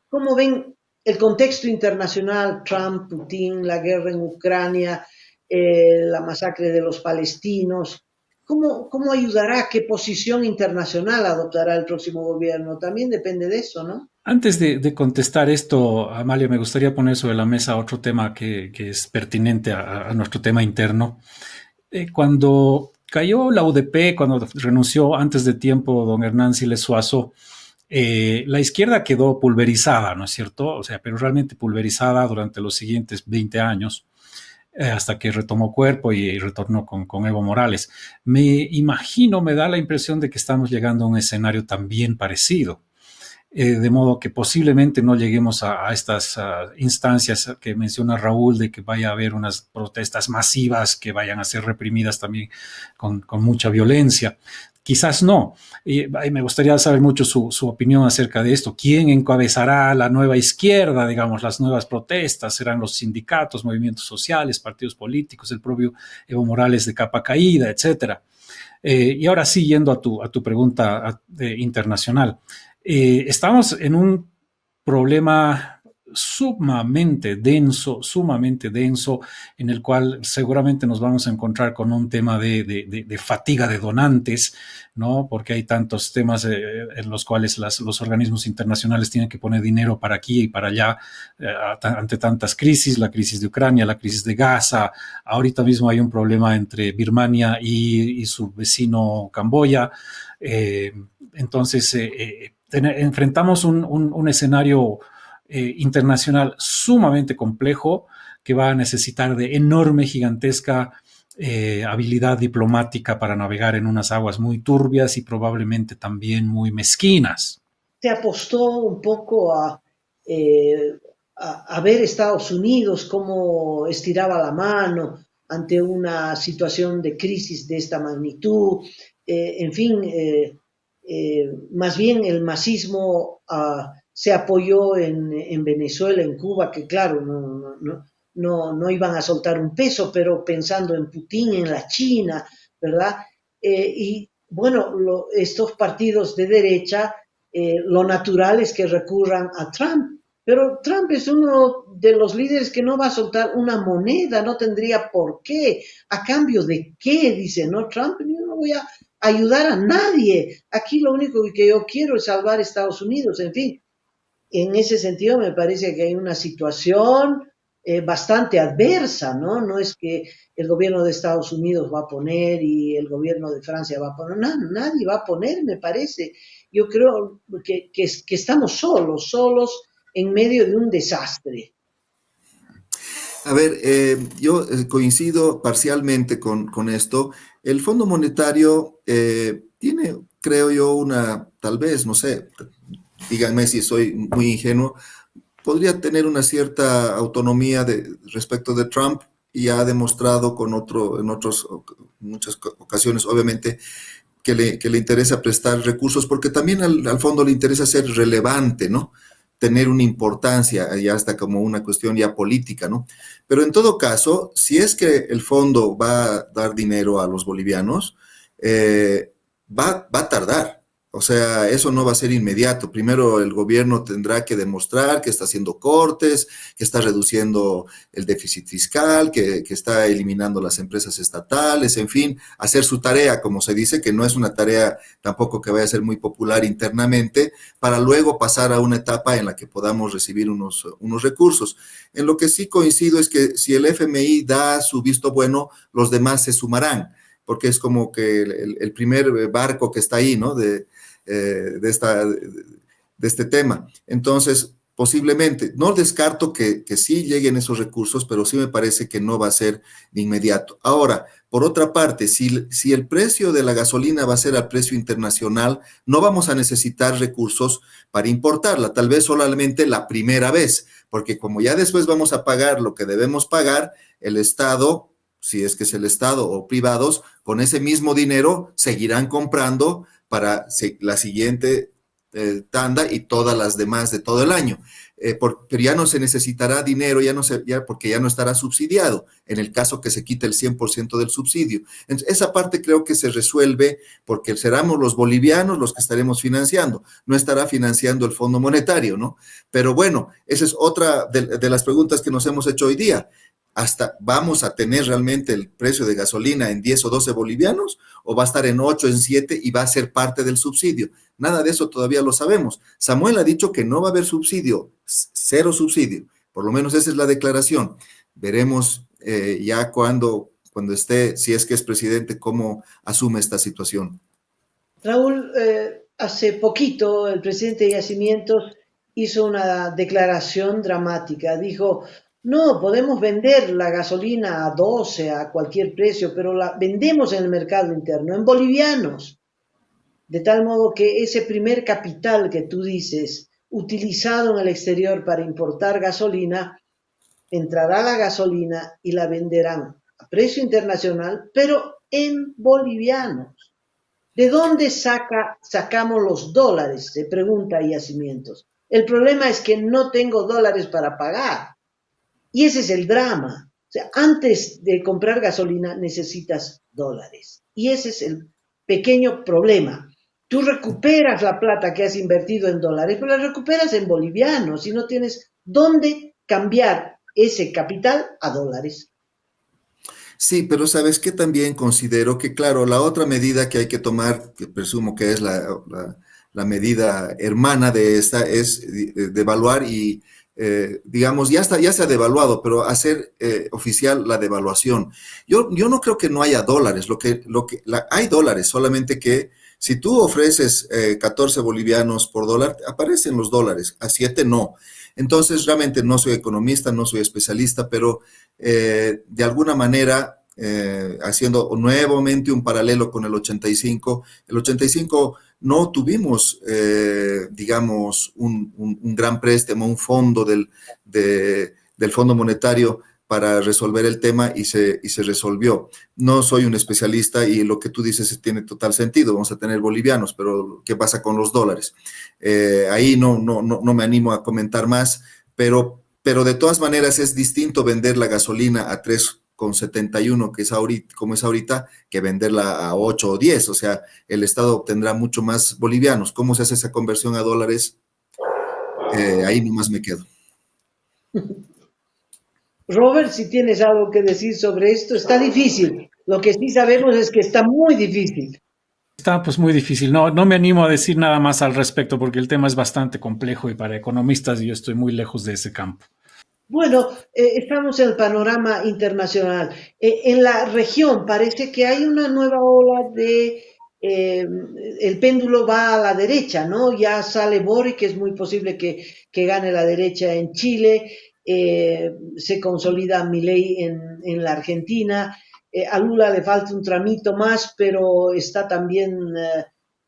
S1: ¿Cómo ven el contexto internacional, Trump, Putin, la guerra en Ucrania, la masacre de los palestinos? ¿Cómo ayudará? ¿Qué posición internacional adoptará el próximo gobierno? También depende de eso, ¿no?
S3: Antes de contestar esto, Amalia, me gustaría poner sobre la mesa otro tema que es pertinente a nuestro tema interno. Cuando cayó la UDP, cuando renunció antes de tiempo don Hernán Siles Suazo, la izquierda quedó pulverizada, ¿no es cierto? O sea, pero realmente pulverizada durante los siguientes 20 años. hasta que retomó cuerpo y retornó con Evo Morales. Me imagino, me da la impresión de que estamos llegando a un escenario también parecido. De modo que posiblemente no lleguemos a estas instancias que menciona Raúl, de que vaya a haber unas protestas masivas que vayan a ser reprimidas también con mucha violencia. Quizás no. Y me gustaría saber mucho su opinión acerca de esto. ¿Quién encabezará la nueva izquierda, digamos, las nuevas protestas? ¿Serán los sindicatos, movimientos sociales, partidos políticos, el propio Evo Morales de capa caída, etcétera? Y ahora sí, yendo a tu pregunta internacional. Estamos en un problema sumamente denso, en el cual seguramente nos vamos a encontrar con un tema de fatiga de donantes, ¿no? Porque hay tantos temas en los cuales los organismos internacionales tienen que poner dinero para aquí y para allá ante tantas crisis, la crisis de Ucrania, la crisis de Gaza. Ahorita mismo hay un problema entre Birmania y su vecino Camboya. Entonces, enfrentamos un escenario internacional sumamente complejo que va a necesitar de enorme, gigantesca habilidad diplomática para navegar en unas aguas muy turbias y probablemente también muy mezquinas.
S1: Se apostó un poco a ver Estados Unidos cómo estiraba la mano ante una situación de crisis de esta magnitud. En fin, más bien el masismo se apoyó en Venezuela, en Cuba, que claro, no iban a soltar un peso, pero pensando en Putin, en la China, ¿verdad? Y bueno, estos partidos de derecha, lo natural es que recurran a Trump, pero Trump es uno de los líderes que no va a soltar una moneda, no tendría por qué, a cambio de qué, dice, no, Trump, yo no voy a ayudar a nadie, aquí lo único que yo quiero es salvar a Estados Unidos, en fin, en ese sentido me parece que hay una situación bastante adversa, ¿no? No es que el gobierno de Estados Unidos va a poner y el gobierno de Francia va a poner, nadie va a poner, me parece. Yo creo que estamos solos en medio de un desastre.
S2: A ver, yo coincido parcialmente con esto. El Fondo Monetario tiene, creo yo, tal vez, no sé, díganme si soy muy ingenuo, podría tener una cierta autonomía respecto de Trump y ha demostrado muchas ocasiones, obviamente, que le interesa prestar recursos, porque también al fondo le interesa ser relevante, ¿no? Tener una importancia, ya hasta como una cuestión ya política, ¿no? Pero en todo caso, si es que el fondo va a dar dinero a los bolivianos, va a tardar. O sea, eso no va a ser inmediato. Primero el gobierno tendrá que demostrar que está haciendo cortes, que está reduciendo el déficit fiscal, que está eliminando las empresas estatales, en fin, hacer su tarea, como se dice, que no es una tarea tampoco que vaya a ser muy popular internamente, para luego pasar a una etapa en la que podamos recibir unos recursos. En lo que sí coincido es que si el FMI da su visto bueno, los demás se sumarán, porque es como que el primer barco que está ahí, ¿no? De este tema. Entonces, posiblemente, no descarto que sí lleguen esos recursos, pero sí me parece que no va a ser de inmediato. Ahora, por otra parte, si el precio de la gasolina va a ser al precio internacional, no vamos a necesitar recursos para importarla, tal vez solamente la primera vez, porque como ya después vamos a pagar lo que debemos pagar, el Estado, si es que es el Estado o privados, con ese mismo dinero seguirán comprando para la siguiente tanda y todas las demás de todo el año. Pero ya no se necesitará dinero, porque ya no estará subsidiado, en el caso que se quite el 100% del subsidio. Entonces, esa parte creo que se resuelve porque seremos los bolivianos los que estaremos financiando, no estará financiando el Fondo Monetario, ¿no? Pero bueno, esa es otra de las preguntas que nos hemos hecho hoy día. ¿Hasta vamos a tener realmente el precio de gasolina en 10 o 12 bolivianos o va a estar en 8, en 7 y va a ser parte del subsidio? Nada de eso todavía lo sabemos. Samuel ha dicho que no va a haber subsidio, cero subsidio. Por lo menos esa es la declaración. Veremos ya cuando esté, si es que es presidente, cómo asume esta situación.
S1: Raúl, hace poquito el presidente de Yacimientos hizo una declaración dramática. Dijo, No, podemos vender la gasolina a 12, a cualquier precio, pero la vendemos en el mercado interno, en bolivianos. De tal modo que ese primer capital que tú dices, utilizado en el exterior para importar gasolina, entrará la gasolina y la venderán a precio internacional, pero en bolivianos. ¿De dónde sacamos los dólares? Se pregunta Yacimientos. El problema es que no tengo dólares para pagar. Y ese es el drama. O sea, antes de comprar gasolina necesitas dólares. Y ese es el pequeño problema. Tú recuperas la plata que has invertido en dólares, pero la recuperas en bolivianos y no tienes dónde cambiar ese capital a dólares.
S2: Sí, pero sabes que también considero que, claro, la otra medida que hay que tomar, que presumo que es la medida hermana de esta, es devaluar y, digamos, ya se ha devaluado, pero hacer oficial la devaluación. Yo no creo que no haya dólares, hay dólares, solamente que si tú ofreces 14 bolivianos por dólar, aparecen los dólares, a 7 no. Entonces, realmente no soy economista, no soy especialista, pero de alguna manera, haciendo nuevamente un paralelo con el 85 no tuvimos, digamos, un gran préstamo, un fondo del Fondo Monetario para resolver el tema y se resolvió. No soy un especialista y lo que tú dices tiene total sentido. Vamos a tener bolivianos, pero ¿qué pasa con los dólares? Ahí no me animo a comentar más, pero de todas maneras es distinto vender la gasolina a 3,71 que es ahorita, como es ahorita, que venderla a 8 o 10. O sea, el Estado obtendrá mucho más bolivianos. ¿Cómo se hace esa conversión a dólares? Ahí nomás me quedo.
S1: Robert, si tienes algo que decir sobre esto, está difícil. Lo que sí sabemos es que está muy difícil.
S3: Está pues muy difícil. No me animo a decir nada más al respecto porque el tema es bastante complejo y para economistas yo estoy muy lejos de ese campo.
S1: Bueno, estamos en el panorama internacional. En la región parece que hay una nueva ola de, eh, el péndulo va a la derecha, ¿no? Ya sale Boric, es muy posible que gane la derecha en Chile, se consolida Milei en la Argentina, a Lula le falta un tramito más, pero está también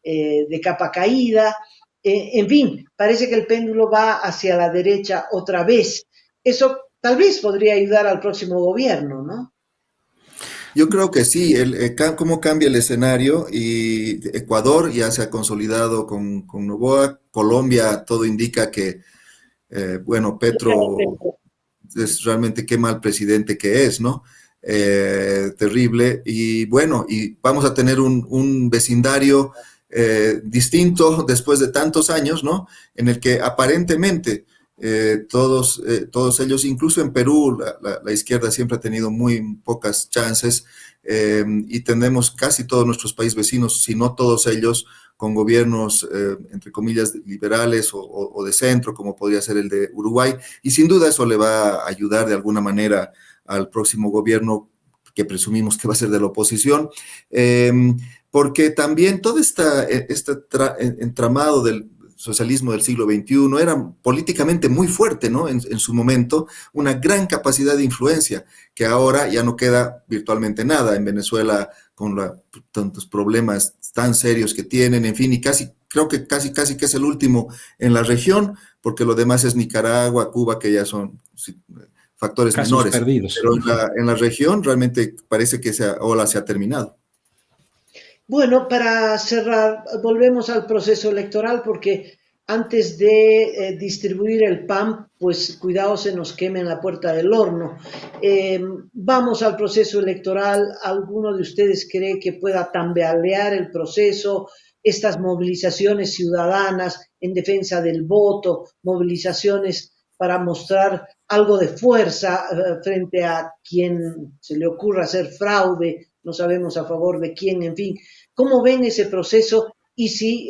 S1: de capa caída. En fin, parece que el péndulo va hacia la derecha otra vez. Eso tal vez podría ayudar al próximo gobierno, ¿no?
S2: Yo creo que sí, cómo cambia el escenario y Ecuador ya se ha consolidado con Noboa, Colombia todo indica que, bueno, Petro es realmente qué mal presidente que es, ¿no? Terrible. Y bueno, y vamos a tener un vecindario distinto después de tantos años, ¿no? En el que aparentemente todos ellos, incluso en Perú, la izquierda siempre ha tenido muy pocas chances y tenemos casi todos nuestros países vecinos, si no todos ellos, con gobiernos, entre comillas, liberales o de centro, como podría ser el de Uruguay, y sin duda eso le va a ayudar de alguna manera al próximo gobierno que presumimos que va a ser de la oposición, porque también todo este entramado del socialismo del siglo XXI era políticamente muy fuerte, ¿no? En su momento, una gran capacidad de influencia, que ahora ya no queda virtualmente nada. En Venezuela, con tantos problemas tan serios que tienen, en fin, y creo que casi que es el último en la región, porque lo demás es Nicaragua, Cuba, que ya son factores
S3: Casos
S2: menores.
S3: perdidos.
S2: Pero en la región realmente parece que esa ola se ha terminado.
S1: Bueno, para cerrar, volvemos al proceso electoral porque antes de distribuir el PAN, pues cuidado se nos queme en la puerta del horno. Vamos al proceso electoral. ¿Alguno de ustedes cree que pueda tambalear el proceso? Estas movilizaciones ciudadanas en defensa del voto, movilizaciones para mostrar algo de fuerza frente a quien se le ocurra hacer fraude, no sabemos a favor de quién, en fin. ¿Cómo ven ese proceso? Y si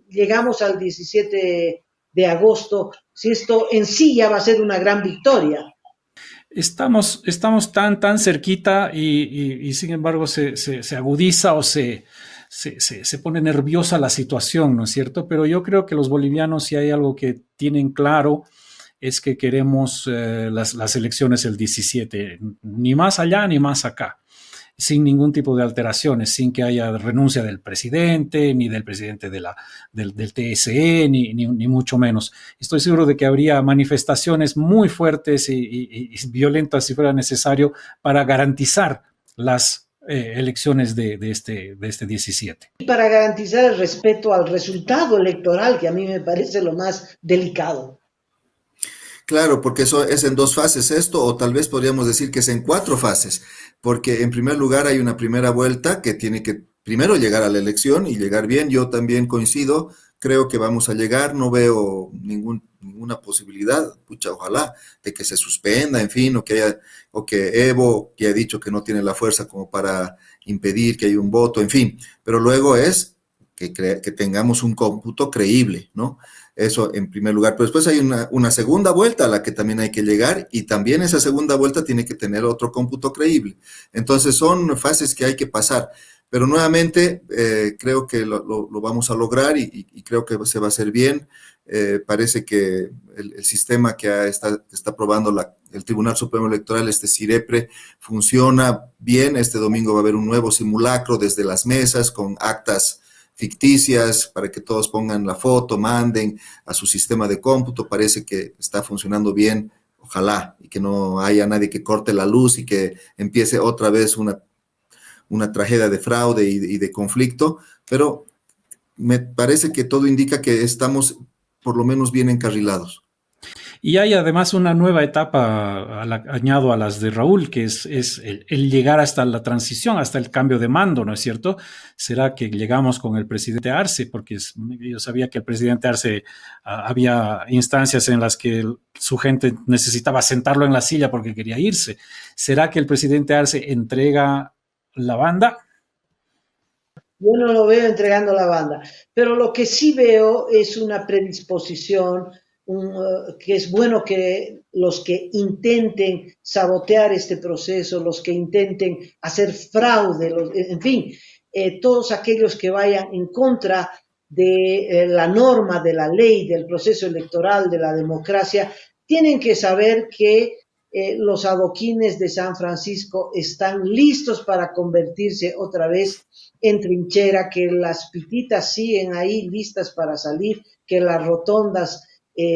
S1: llegamos al 17 de agosto, si esto en sí ya va a ser una gran victoria.
S3: Estamos tan cerquita y sin embargo se agudiza o se pone nerviosa la situación, ¿no es cierto? Pero yo creo que los bolivianos, si hay algo que tienen claro, es que queremos las elecciones el 17, ni más allá ni más acá, sin ningún tipo de alteraciones, sin que haya renuncia del presidente, ni del presidente del TSE, ni mucho menos. Estoy seguro de que habría manifestaciones muy fuertes y violentas si fuera necesario para garantizar las elecciones de este 17.
S1: Y para garantizar el respeto al resultado electoral, que a mí me parece lo más delicado.
S2: Claro, porque eso es en dos fases esto, o tal vez podríamos decir que es en cuatro fases, porque en primer lugar hay una primera vuelta que tiene que primero llegar a la elección y llegar bien. Yo también coincido, creo que vamos a llegar, no veo ninguna posibilidad, pucha, ojalá, de que se suspenda, en fin, o que Evo, que ha dicho que no tiene la fuerza como para impedir que haya un voto, en fin, pero luego es que tengamos un cómputo creíble, ¿no? Eso en primer lugar. Pero después hay una segunda vuelta a la que también hay que llegar y también esa segunda vuelta tiene que tener otro cómputo creíble. Entonces son fases que hay que pasar. Pero nuevamente creo que lo vamos a lograr y creo que se va a hacer bien. Parece que el sistema que está aprobando el Tribunal Supremo Electoral, este CIREPRE, funciona bien. Este domingo va a haber un nuevo simulacro desde las mesas con actas ficticias para que todos pongan la foto, manden a su sistema de cómputo. Parece que está funcionando bien, ojalá, y que no haya nadie que corte la luz y que empiece otra vez una tragedia de fraude y de conflicto, pero me parece que todo indica que estamos por lo menos bien encarrilados.
S3: Y hay además una nueva etapa, añado a las de Raúl, que es el llegar hasta la transición, hasta el cambio de mando, ¿no es cierto? ¿Será que llegamos con el presidente Arce? Porque yo sabía que el presidente Arce había instancias en las que su gente necesitaba sentarlo en la silla porque quería irse. ¿Será que el presidente Arce entrega la banda?
S1: Yo no lo veo entregando la banda, pero lo que sí veo es una predisposición, que es bueno que los que intenten sabotear este proceso, los que intenten hacer fraude, en fin, todos aquellos que vayan en contra de la norma, de la ley, del proceso electoral, de la democracia, tienen que saber que los adoquines de San Francisco están listos para convertirse otra vez en trinchera, que las pititas siguen ahí listas para salir, que las rotondas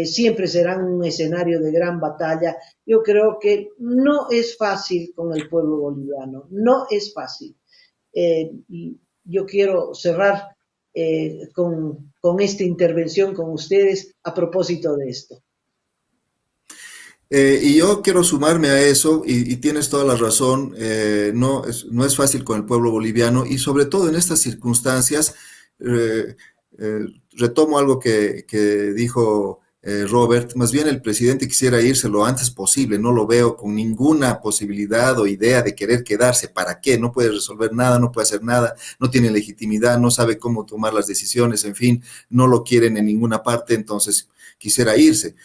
S1: siempre serán un escenario de gran batalla. Yo creo que no es fácil con el pueblo boliviano, no es fácil. Y yo quiero cerrar con esta intervención con ustedes a propósito de esto.
S2: Y yo quiero sumarme a eso, y tienes toda la razón, no es fácil con el pueblo boliviano, y sobre todo en estas circunstancias, eh, retomo algo que dijo Robert. Más bien el presidente quisiera irse lo antes posible, no lo veo con ninguna posibilidad o idea de querer quedarse. ¿Para qué? No puede resolver nada, no puede hacer nada, no tiene legitimidad, no sabe cómo tomar las decisiones, en fin, no lo quieren en ninguna parte, entonces quisiera irse.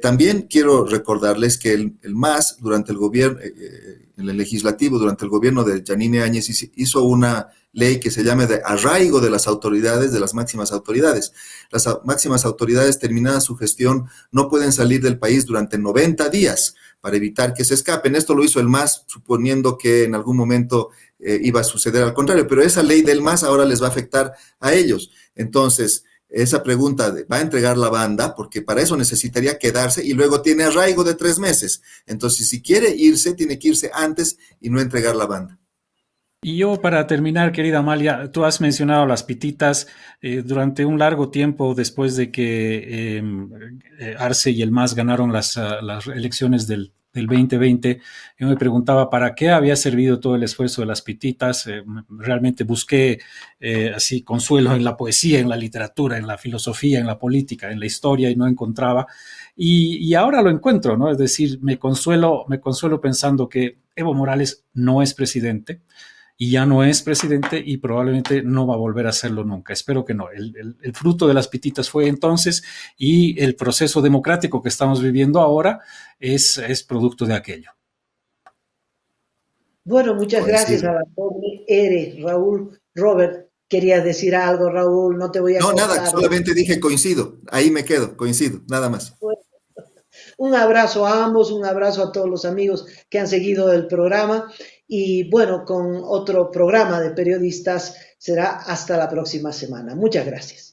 S2: También quiero recordarles que el MAS, durante el gobierno, en el legislativo, durante el gobierno de Yanine Áñez, hizo una ley que se llama de arraigo de las autoridades, de las máximas autoridades. Las máximas autoridades, terminada su gestión, no pueden salir del país durante 90 días para evitar que se escapen. Esto lo hizo el MAS, suponiendo que en algún momento iba a suceder al contrario, pero esa ley del MAS ahora les va a afectar a ellos. Entonces, esa pregunta de, ¿va a entregar la banda? Porque para eso necesitaría quedarse y luego tiene arraigo de 3 meses. Entonces, si quiere irse, tiene que irse antes y no entregar la banda.
S3: Y yo, para terminar, querida Amalia, tú has mencionado las pititas. Durante un largo tiempo después de que Arce y el MAS ganaron las elecciones del 2020, yo me preguntaba para qué había servido todo el esfuerzo de las pititas. Realmente busqué así consuelo en la poesía, en la literatura, en la filosofía, en la política, en la historia, y no encontraba. Y ahora lo encuentro, ¿no? Es decir, me consuelo pensando que Evo Morales no es presidente, y ya no es presidente y probablemente no va a volver a serlo nunca. Espero que no. El fruto de las pititas fue entonces, y el proceso democrático que estamos viviendo ahora es producto de aquello.
S1: Bueno, muchas gracias a la pobre Ere, Raúl. Robert, querías decir algo, Raúl, no te voy a
S2: No, nada,
S1: cortar.
S2: solamente dije coincido. Ahí me quedo, coincido, nada más.
S1: Un abrazo a ambos, un abrazo a todos los amigos que han seguido el programa y bueno, con otro programa de periodistas será hasta la próxima semana. Muchas gracias.